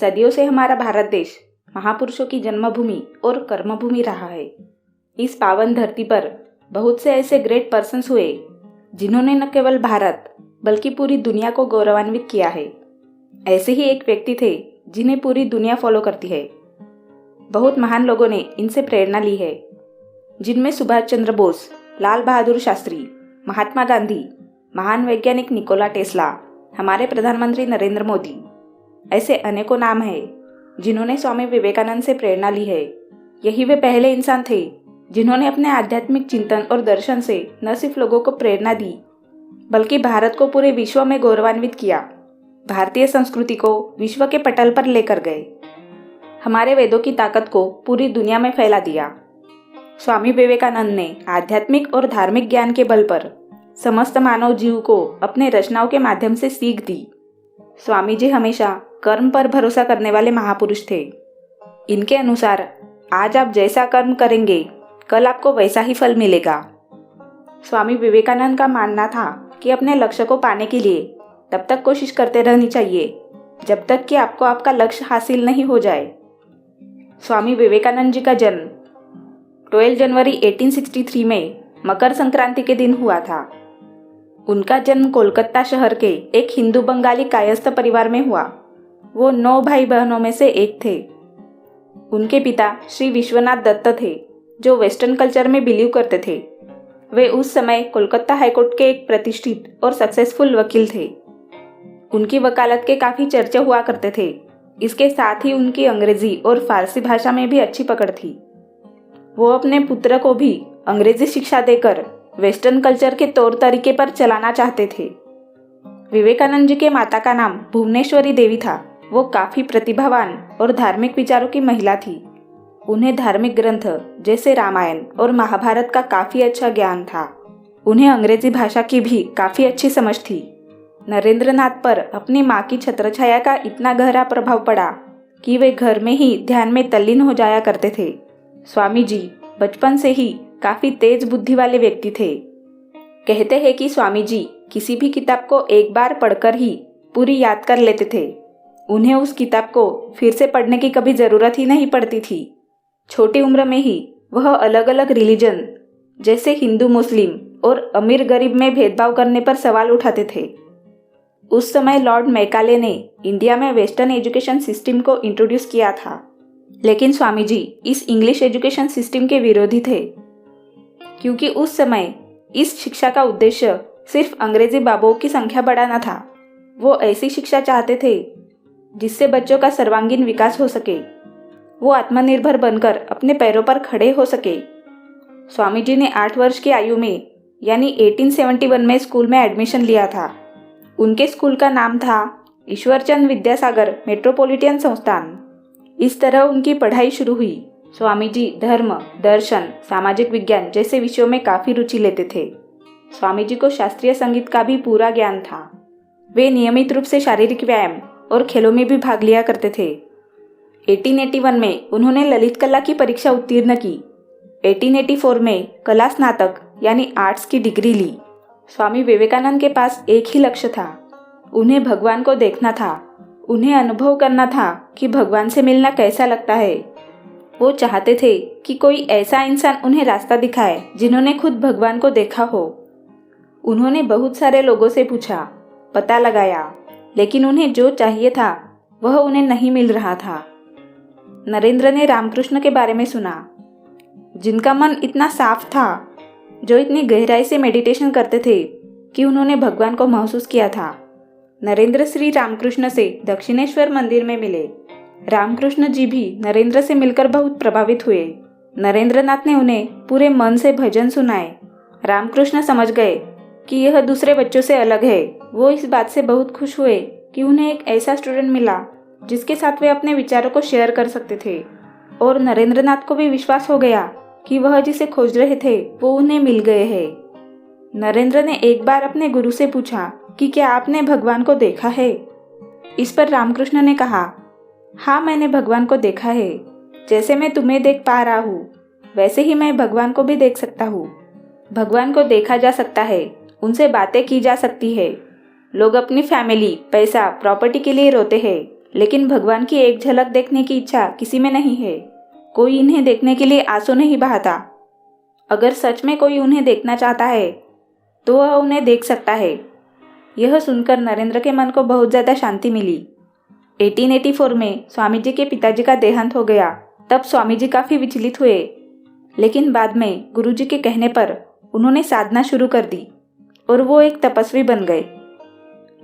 सदियों से हमारा भारत देश महापुरुषों की जन्मभूमि और कर्मभूमि रहा है। इस पावन धरती पर बहुत से ऐसे ग्रेट पर्सन्स हुए जिन्होंने न केवल भारत बल्कि पूरी दुनिया को गौरवान्वित किया है। ऐसे ही एक व्यक्ति थे जिन्हें पूरी दुनिया फॉलो करती है। बहुत महान लोगों ने इनसे प्रेरणा ली है, जिनमें सुभाष चंद्र बोस, लाल बहादुर शास्त्री, महात्मा गांधी, महान वैज्ञानिक निकोला टेस्ला, हमारे प्रधानमंत्री नरेंद्र मोदी, ऐसे अनेकों नाम हैं जिन्होंने स्वामी विवेकानंद से प्रेरणा ली है। यही वे पहले इंसान थे जिन्होंने अपने आध्यात्मिक चिंतन और दर्शन से न सिर्फ लोगों को प्रेरणा दी बल्कि भारत को पूरे विश्व में गौरवान्वित किया, भारतीय संस्कृति को विश्व के पटल पर लेकर गए, हमारे वेदों की ताकत को पूरी दुनिया में फैला दिया। स्वामी विवेकानंद ने आध्यात्मिक और धार्मिक ज्ञान के बल पर समस्त मानव जीव को अपने रचनाओं के माध्यम से सीख दी। स्वामी जी हमेशा कर्म पर भरोसा करने वाले महापुरुष थे। इनके अनुसार आज आप जैसा कर्म करेंगे कल आपको वैसा ही फल मिलेगा। स्वामी विवेकानंद का मानना था कि अपने लक्ष्य को पाने के लिए तब तक कोशिश करते रहनी चाहिए जब तक कि आपको आपका लक्ष्य हासिल नहीं हो जाए। स्वामी विवेकानंद जी का जन्म 12 जनवरी 1863 में मकर संक्रांति के दिन हुआ था। उनका जन्म कोलकाता शहर के एक हिंदू बंगाली कायस्थ परिवार में हुआ। वो 9 भाई बहनों में से एक थे। उनके पिता श्री विश्वनाथ दत्त थे, जो वेस्टर्न कल्चर में बिलीव करते थे। वे उस समय कोलकाता हाईकोर्ट के एक प्रतिष्ठित और सक्सेसफुल वकील थे। उनकी वकालत के काफ़ी चर्चे हुआ करते थे। इसके साथ ही उनकी अंग्रेजी और फारसी भाषा में भी अच्छी पकड़ थी। वो अपने पुत्र को भी अंग्रेजी शिक्षा देकर वेस्टर्न कल्चर के तौर तरीके पर चलाना चाहते थे। विवेकानंद जी के माता का नाम भुवनेश्वरी देवी था। वो काफ़ी प्रतिभावान और धार्मिक विचारों की महिला थी। उन्हें धार्मिक ग्रंथ जैसे रामायण और महाभारत का काफ़ी अच्छा ज्ञान था। उन्हें अंग्रेजी भाषा की भी काफ़ी अच्छी समझ थी। नरेंद्र नाथ पर अपनी माँ की छत्रछाया का इतना गहरा प्रभाव पड़ा कि वे घर में ही ध्यान में तल्लीन हो जाया करते थे। स्वामी जी बचपन से ही काफ़ी तेज बुद्धि वाले व्यक्ति थे। कहते हैं कि स्वामी जी किसी भी किताब को एक बार पढ़कर ही पूरी याद कर लेते थे। उन्हें उस किताब को फिर से पढ़ने की कभी ज़रूरत ही नहीं पड़ती थी। छोटी उम्र में ही वह अलग अलग रिलीजन जैसे हिंदू, मुस्लिम और अमीर गरीब में भेदभाव करने पर सवाल उठाते थे। उस समय लॉर्ड मैकाले ने इंडिया में वेस्टर्न एजुकेशन सिस्टम को इंट्रोड्यूस किया था, लेकिन स्वामी जी इस इंग्लिश एजुकेशन सिस्टम के विरोधी थे, क्योंकि उस समय इस शिक्षा का उद्देश्य सिर्फ अंग्रेजी बाबुओं की संख्या बढ़ाना था। वो ऐसी शिक्षा चाहते थे जिससे बच्चों का सर्वांगीण विकास हो सके, वो आत्मनिर्भर बनकर अपने पैरों पर खड़े हो सके। स्वामी जी ने 8 वर्ष की आयु में यानी 1871 में स्कूल में एडमिशन लिया था। उनके स्कूल का नाम था ईश्वरचंद विद्यासागर मेट्रोपॉलिटन संस्थान। इस तरह उनकी पढ़ाई शुरू हुई। स्वामी जी धर्म, दर्शन, सामाजिक विज्ञान जैसे विषयों में काफ़ी रुचि लेते थे। स्वामी जी को शास्त्रीय संगीत का भी पूरा ज्ञान था। वे नियमित रूप से शारीरिक व्यायाम और खेलों में भी भाग लिया करते थे। 1881 में उन्होंने ललित कला की परीक्षा उत्तीर्ण की। 1884 में कला स्नातक यानी आर्ट्स की डिग्री ली। स्वामी विवेकानंद के पास एक ही लक्ष्य था, उन्हें भगवान को देखना था। उन्हें अनुभव करना था कि भगवान से मिलना कैसा लगता है। वो चाहते थे कि कोई ऐसा इंसान उन्हें रास्ता दिखाए जिन्होंने खुद भगवान को देखा हो। उन्होंने बहुत सारे लोगों से पूछा, पता लगाया, लेकिन उन्हें जो चाहिए था वह उन्हें नहीं मिल रहा था। नरेंद्र ने रामकृष्ण के बारे में सुना, जिनका मन इतना साफ था, जो इतनी गहराई से मेडिटेशन करते थे कि उन्होंने भगवान को महसूस किया था। नरेंद्र श्री रामकृष्ण से दक्षिणेश्वर मंदिर में मिले। रामकृष्ण जी भी नरेंद्र से मिलकर बहुत प्रभावित हुए। नरेंद्र नाथ ने उन्हें पूरे मन से भजन सुनाए। रामकृष्ण समझ गए कि यह दूसरे बच्चों से अलग है। वो इस बात से बहुत खुश हुए कि उन्हें एक ऐसा स्टूडेंट मिला जिसके साथ वे अपने विचारों को शेयर कर सकते थे। और नरेंद्र नाथ को भी विश्वास हो गया कि वह जिसे खोज रहे थे वो उन्हें मिल गए हैं। नरेंद्र ने एक बार अपने गुरु से पूछा कि क्या आपने भगवान को देखा है? इस पर रामकृष्ण ने कहा, हाँ, मैंने भगवान को देखा है। जैसे मैं तुम्हें देख पा रहा हूँ वैसे ही मैं भगवान को भी देख सकता हूँ। भगवान को देखा जा सकता है, उनसे बातें की जा सकती है। लोग अपनी फैमिली, पैसा, प्रॉपर्टी के लिए रोते हैं, लेकिन भगवान की एक झलक देखने की इच्छा किसी में नहीं है। कोई इन्हें देखने के लिए आंसू नहीं बहाता। अगर सच में कोई उन्हें देखना चाहता है तो वह उन्हें देख सकता है। यह सुनकर नरेंद्र के मन को बहुत ज़्यादा शांति मिली। 1884 में स्वामी जी के पिताजी का देहांत हो गया। तब स्वामी जी काफ़ी विचलित हुए, लेकिन बाद में गुरु जी के कहने पर उन्होंने साधना शुरू कर दी और वो एक तपस्वी बन गए।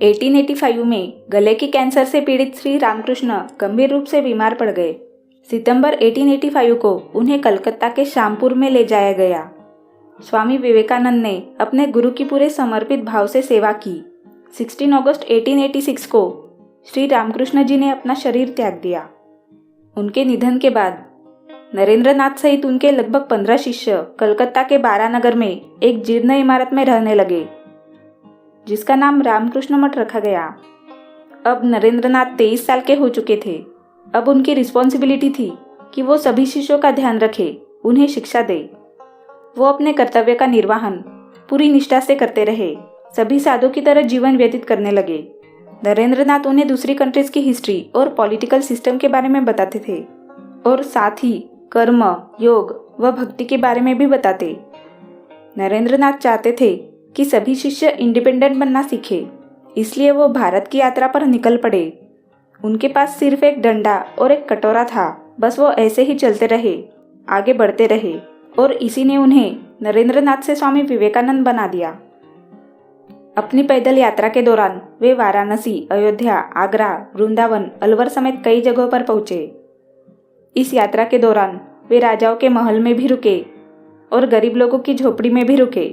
1885 में गले के कैंसर से पीड़ित श्री रामकृष्ण गंभीर रूप से बीमार पड़ गए। सितंबर 1885 को उन्हें कलकत्ता के श्यामपुर में ले जाया गया। स्वामी विवेकानंद ने अपने गुरु की पूरे समर्पित भाव से सेवा की। 16 अगस्त 1886 को श्री रामकृष्ण जी ने अपना शरीर त्याग दिया। उनके निधन के बाद नरेंद्र नाथ सहित उनके लगभग 15 शिष्य कलकत्ता के बारानगर में एक जीर्ण इमारत में रहने लगे, जिसका नाम रामकृष्ण मठ रखा गया। अब नरेंद्र नाथ 23 साल के हो चुके थे। अब उनकी रिस्पॉन्सिबिलिटी थी कि वो सभी शिष्यों का ध्यान रखे, उन्हें शिक्षा दे। वो अपने कर्तव्य का निर्वहन पूरी निष्ठा से करते रहे, सभी साधु की तरह जीवन व्यतीत करने लगे। नरेंद्र नाथ उन्हें दूसरी कंट्रीज की हिस्ट्री और पॉलिटिकल सिस्टम के बारे में बताते थे और साथ ही कर्म, योग व भक्ति के बारे में भी बताते। नरेंद्र नाथ चाहते थे कि सभी शिष्य इंडिपेंडेंट बनना सीखे, इसलिए वो भारत की यात्रा पर निकल पड़े। उनके पास सिर्फ एक डंडा और एक कटोरा था, बस वो ऐसे ही चलते रहे, आगे बढ़ते रहे और इसी ने उन्हें नरेंद्र नाथ से स्वामी विवेकानंद बना दिया। अपनी पैदल यात्रा के दौरान वे वाराणसी, अयोध्या, आगरा, वृंदावन, अलवर समेत कई जगहों पर पहुंचे। इस यात्रा के दौरान वे राजाओं के महल में भी रुके और गरीब लोगों की झोपड़ी में भी रुके।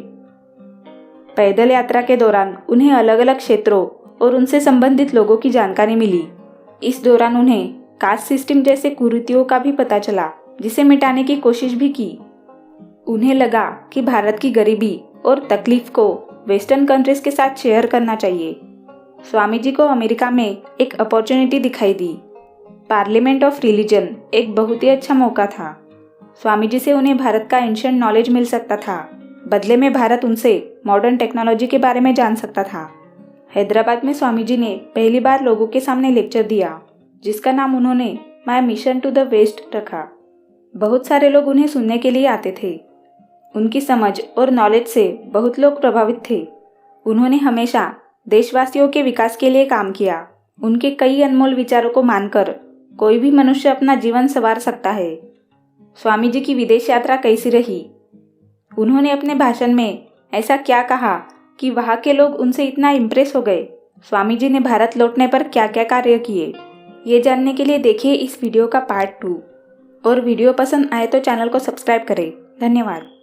पैदल यात्रा के दौरान उन्हें अलग अलग क्षेत्रों और उनसे संबंधित लोगों की जानकारी मिली। इस दौरान उन्हें कास्ट सिस्टम जैसे कुरीतियों का भी पता चला, जिसे मिटाने की कोशिश भी की। उन्हें लगा कि भारत की गरीबी और तकलीफ को वेस्टर्न कंट्रीज के साथ शेयर करना चाहिए। स्वामी जी को अमेरिका में एक अपॉर्चुनिटी दिखाई दी। पार्लियामेंट ऑफ रिलीजन एक बहुत ही अच्छा मौका था। स्वामी जी से उन्हें भारत का एंशिएंट नॉलेज मिल सकता था, बदले में भारत उनसे मॉडर्न टेक्नोलॉजी के बारे में जान सकता था। हैदराबाद में स्वामी जी ने पहली बार लोगों के सामने लेक्चर दिया, जिसका नाम उन्होंने my mission to the west रखा। बहुत सारे लोग उन्हें सुनने के लिए आते थे। उनकी समझ और नॉलेज से बहुत लोग प्रभावित थे। उन्होंने हमेशा देशवासियों के विकास के लिए काम किया। उनके कई अनमोल विचारों को मानकर कोई भी मनुष्य अपना जीवन संवार सकता है। स्वामी जी की विदेश यात्रा कैसी रही? उन्होंने अपने भाषण में ऐसा क्या कहा कि वहाँ के लोग उनसे इतना इम्प्रेस हो गए? स्वामी जी ने भारत लौटने पर क्या क्या कार्य किए? ये जानने के लिए देखिए इस वीडियो का पार्ट 2। और वीडियो पसंद आए तो चैनल को सब्सक्राइब करें। धन्यवाद।